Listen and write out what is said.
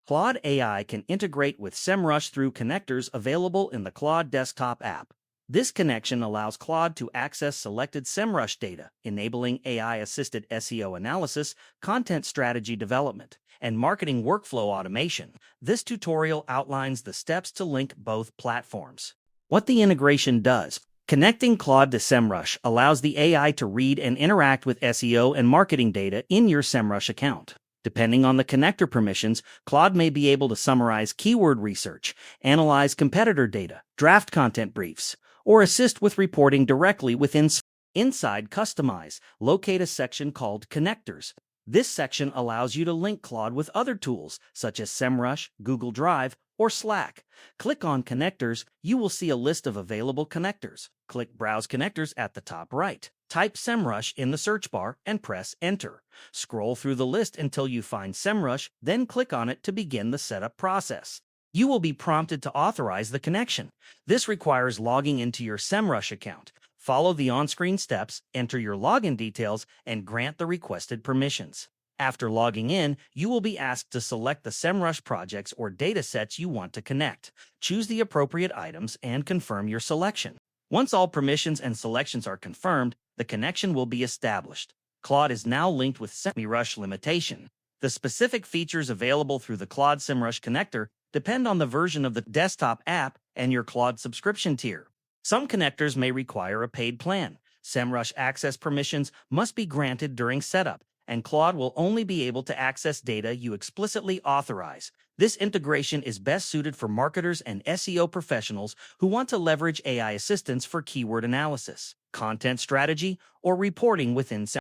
Claude AI can integrate with SEMrush through connectors available in the Claude desktop app. This connection allows Claude to access selected SEMrush data, enabling AI-assisted SEO analysis, content strategy development, and marketing workflow automation. This tutorial outlines the steps to link both platforms. What the integration does. Connecting Claude to SEMrush allows the AI to read and interact with SEO and marketing data in your SEMrush account. Depending on the connector permissions, Claude may be able to summarize keyword research, analyze competitor data, draft content briefs, or assist with reporting directly within. Inside Customize, locate a section called Connectors. This section allows you to link Claude with other tools such as SEMrush, Google Drive, or Slack. Click on Connectors, you will see a list of available connectors. Click Browse Connectors at the top right. Type SEMrush in the search bar and press Enter. Scroll through the list until you find SEMrush, then click on it to begin the setup process. You will be prompted to authorize the connection. This requires logging into your SEMrush account. Follow the on-screen steps, enter your login details, and grant the requested permissions. After logging in, you will be asked to select the SEMrush projects or datasets you want to connect. Choose the appropriate items and confirm your selection. Once all permissions and selections are confirmed, the connection will be established. Claude is now linked with SEMrush limitation. The specific features available through the Claude SEMrush connector depend on the version of the desktop app and your Claude subscription tier. Some connectors may require a paid plan. SEMrush access permissions must be granted during setup, and Claude will only be able to access data you explicitly authorize. This integration is best suited for marketers and SEO professionals who want to leverage AI assistance for keyword analysis, content strategy, or reporting within SEMrush.